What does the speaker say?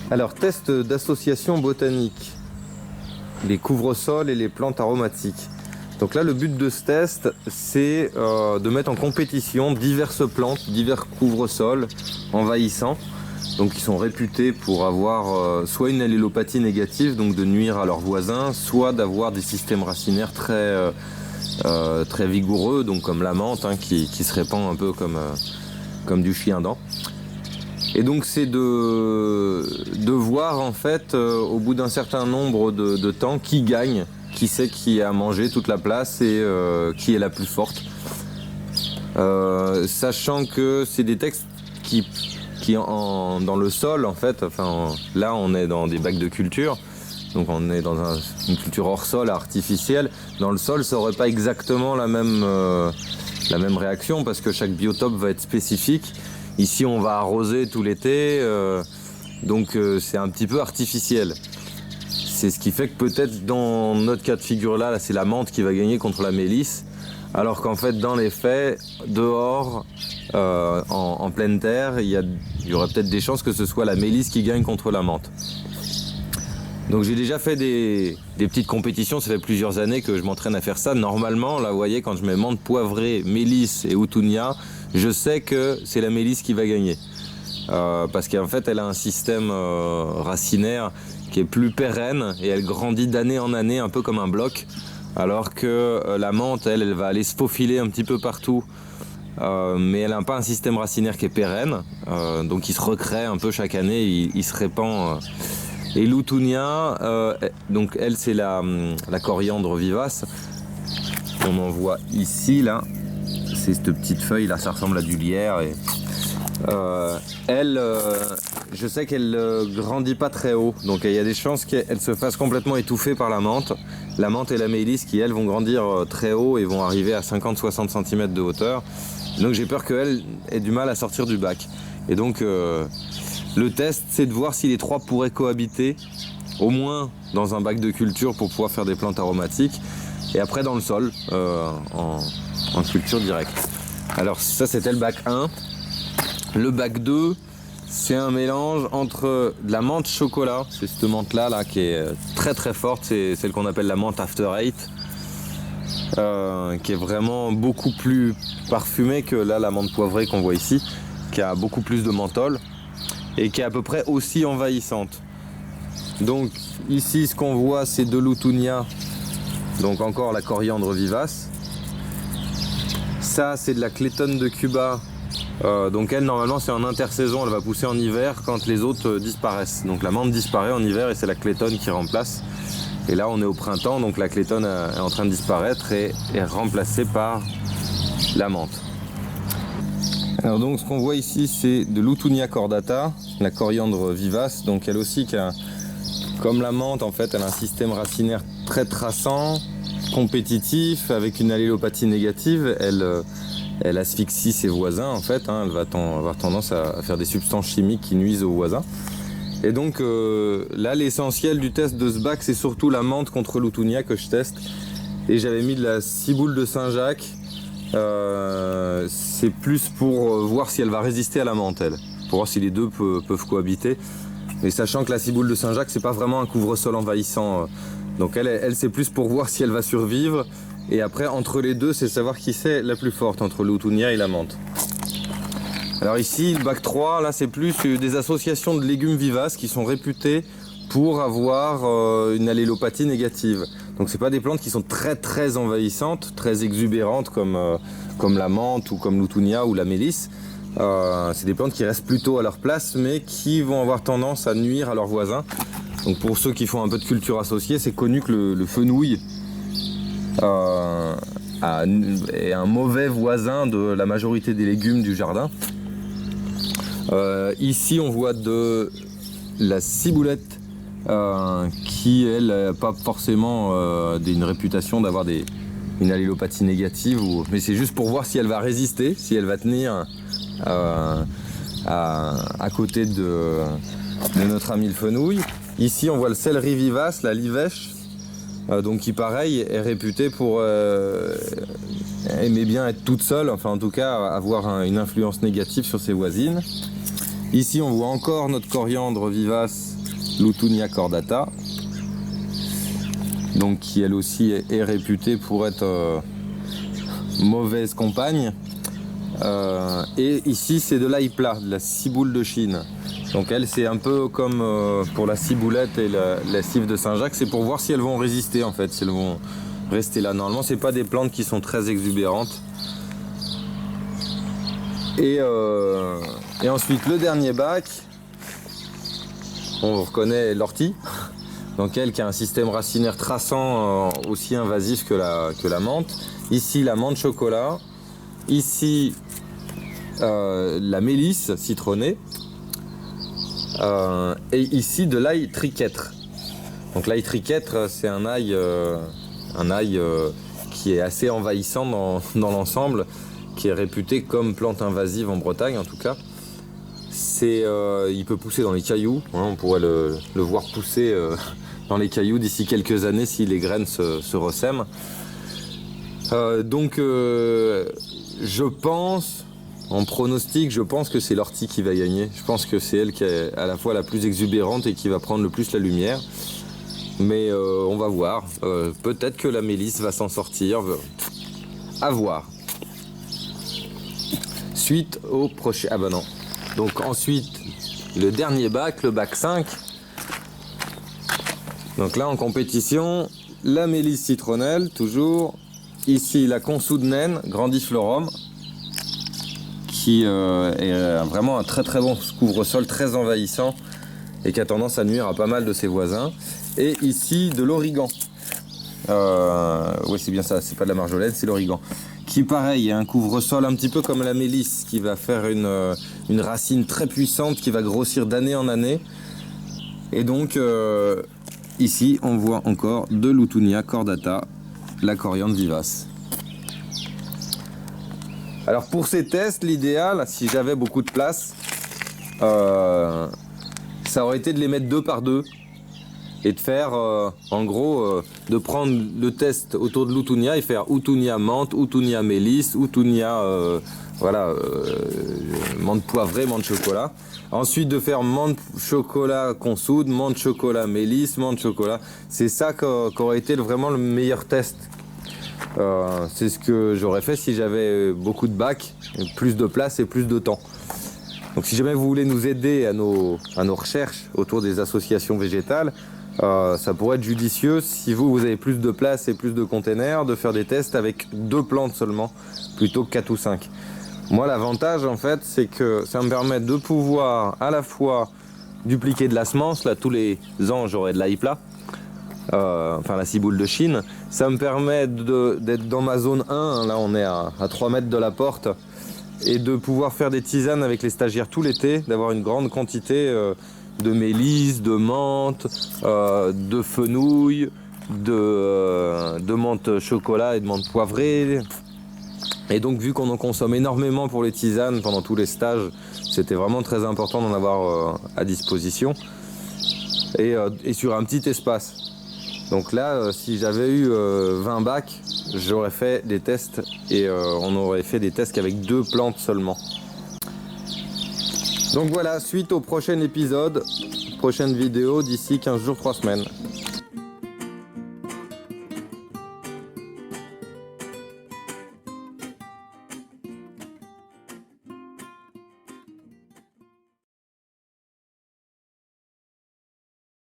Alors, test d'association botanique, les couvre-sols et les plantes aromatiques. Donc là, le but de ce test, c'est de mettre en compétition diverses plantes, divers couvre-sols envahissants, donc qui sont réputés pour avoir soit une allélopathie négative, donc de nuire à leurs voisins, soit d'avoir des systèmes racinaires très vigoureux, donc comme la menthe, hein, qui se répand un peu comme du chien-dent. Et donc c'est de voir en fait au bout d'un certain nombre de temps qui gagne, qui c'est qui a mangé toute la place et qui est la plus forte. Sachant que c'est des textes qui dans le sol en fait, là on est dans des bacs de culture, donc on est dans une culture hors sol artificielle. Dans le sol ça n'aurait pas exactement la même réaction parce que chaque biotope va être spécifique. Ici, on va arroser tout l'été, donc c'est un petit peu artificiel. C'est ce qui fait que peut-être dans notre cas de figure là, c'est la menthe qui va gagner contre la mélisse, alors qu'en fait, dans les faits, dehors, en pleine terre, il y aurait peut-être des chances que ce soit la mélisse qui gagne contre la menthe. Donc j'ai déjà fait des petites compétitions, ça fait plusieurs années que je m'entraîne à faire ça. Normalement, là vous voyez, quand je mets menthe poivrée, mélisse et Houttounia, je sais que c'est la mélisse qui va gagner. Parce qu'en fait elle a un système racinaire qui est plus pérenne et elle grandit d'année en année un peu comme un bloc. Alors que la menthe, elle va aller se faufiler un petit peu partout. Mais elle n'a pas un système racinaire qui est pérenne. Donc il se recrée un peu chaque année, il se répand. Et l'Houttounia, donc elle c'est la coriandre vivace. On en voit ici là, c'est cette petite feuille là, ça ressemble à du lierre. Et, elle, je sais qu'elle grandit pas très haut, donc il y a des chances qu'elle se fasse complètement étouffer par la menthe. La menthe et la mélisse qui elles vont grandir très haut et vont arriver à 50-60 cm de hauteur. Donc j'ai peur qu'elle ait du mal à sortir du bac. Et donc le test, c'est de voir si les trois pourraient cohabiter, au moins dans un bac de culture pour pouvoir faire des plantes aromatiques, et après dans le sol, en culture directe. Alors ça, c'était le bac 1. Le bac 2, c'est un mélange entre de la menthe chocolat, c'est cette menthe-là là, qui est très très forte, c'est celle qu'on appelle la menthe After Eight, qui est vraiment beaucoup plus parfumée que là, la menthe poivrée qu'on voit ici, qui a beaucoup plus de menthol et qui est à peu près aussi envahissante. Donc ici ce qu'on voit, c'est de l'Houttounia, donc encore la coriandre vivace. Ça c'est de la clétone de Cuba, donc elle normalement c'est en intersaison, elle va pousser en hiver quand les autres disparaissent. Donc la menthe disparaît en hiver et c'est la clétone qui remplace. Et là on est au printemps, donc la clétone est en train de disparaître et est remplacée par la menthe. Alors donc ce qu'on voit ici, c'est de l'Houttounia cordata, la coriandre vivace, donc elle aussi qui a, comme la menthe en fait, elle a un système racinaire très traçant, compétitif, avec une allélopathie négative. Elle asphyxie ses voisins en fait, hein, elle va avoir tendance à faire des substances chimiques qui nuisent aux voisins. Et donc là l'essentiel du test de ce bac, c'est surtout la menthe contre l'Houttounia que je teste. Et j'avais mis de la ciboule de Saint-Jacques. C'est plus pour voir si elle va résister à la menthe, pour voir si les deux peuvent cohabiter. Mais sachant que la ciboule de Saint-Jacques, c'est pas vraiment un couvre-sol envahissant, donc elle c'est plus pour voir si elle va survivre. Et après entre les deux, c'est savoir qui c'est la plus forte entre l'Houttounia et la menthe. Alors ici le bac 3, là c'est plus des associations de légumes vivaces qui sont réputées pour avoir une allélopathie négative. Donc c'est pas des plantes qui sont très très envahissantes, très exubérantes comme la menthe ou comme l'Houttounia ou la mélisse. C'est des plantes qui restent plutôt à leur place mais qui vont avoir tendance à nuire à leurs voisins. Donc pour ceux qui font un peu de culture associée, c'est connu que le fenouil est un mauvais voisin de la majorité des légumes du jardin. Ici on voit de la ciboulette qui elle n'a pas forcément une réputation d'avoir une allélopathie négative, mais c'est juste pour voir si elle va résister, si elle va tenir à côté de notre ami le fenouil. Ici on voit le céleri vivace, la livèche, donc qui pareil est réputée pour aimer bien être toute seule, enfin en tout cas avoir une influence négative sur ses voisines. Ici on voit encore notre coriandre vivace Lutunia cordata, donc qui elle aussi est réputée pour être mauvaise compagne. Et ici c'est de l'ail plat, de la ciboule de Chine. Donc elle c'est un peu comme pour la ciboulette et la cive de Saint-Jacques, c'est pour voir si elles vont résister en fait, si elles vont rester là. Normalement c'est pas des plantes qui sont très exubérantes. Et ensuite le dernier bac, on reconnaît l'ortie, donc elle qui a un système racinaire traçant aussi invasif que la menthe. Ici la menthe chocolat, ici la mélisse citronnée, et ici de l'ail triquetre. Donc l'ail triquetre c'est un ail qui est assez envahissant dans l'ensemble, qui est réputé comme plante invasive en Bretagne en tout cas. Il peut pousser dans les cailloux, hein, on pourrait le voir pousser dans les cailloux d'ici quelques années si les graines se ressèment. Donc je pense, en pronostic, je pense que c'est l'ortie qui va gagner. Je pense que c'est elle qui est à la fois la plus exubérante et qui va prendre le plus la lumière. Mais on va voir. Peut-être que la mélisse va s'en sortir. À voir. Suite au prochain... Ah bah non. Donc ensuite, le dernier bac, le bac 5. Donc là en compétition, la mélisse citronnelle, toujours. Ici la consoude naine, grandiflorum, qui est vraiment un très très bon couvre-sol, très envahissant et qui a tendance à nuire à pas mal de ses voisins. Et ici de l'origan. Oui c'est bien ça, c'est pas de la marjolaine, c'est l'origan. Qui pareil est un couvre-sol un petit peu comme la mélisse, qui va faire une racine très puissante qui va grossir d'année en année. Et donc ici on voit encore de Lutunia cordata, la coriandre vivace. Alors pour ces tests, l'idéal, si j'avais beaucoup de place, ça aurait été de les mettre 2 par 2 et de faire, en gros, de prendre le test autour de Lutunia et faire Lutunia menthe, Lutunia mélisse, Lutunia menthe poivrée, menthe chocolat. Ensuite de faire menthe chocolat consoude, menthe chocolat mélisse, menthe chocolat. C'est ça qu'aurait été vraiment le meilleur test. C'est ce que j'aurais fait si j'avais beaucoup de bacs, plus de place et plus de temps. Donc si jamais vous voulez nous aider à nos recherches autour des associations végétales, ça pourrait être judicieux, si vous avez plus de place et plus de containers, de faire des tests avec 2 plantes seulement, plutôt que 4 ou 5. Moi l'avantage en fait, c'est que ça me permet de pouvoir à la fois dupliquer de la semence, là tous les ans j'aurai de l'ail plat, enfin la ciboule de Chine. Ça me permet d'être dans ma zone 1, là on est à 3 mètres de la porte, et de pouvoir faire des tisanes avec les stagiaires tout l'été, d'avoir une grande quantité de mélisse, de menthe, de fenouil, de menthe chocolat et de menthe poivrée. Et donc vu qu'on en consomme énormément pour les tisanes pendant tous les stages, c'était vraiment très important d'en avoir à disposition et sur un petit espace. Donc là, si j'avais eu 20 bacs, j'aurais fait des tests et on aurait fait des tests qu'avec 2 plantes seulement. Donc voilà, suite au prochain épisode, prochaine vidéo d'ici 15 jours, 3 semaines.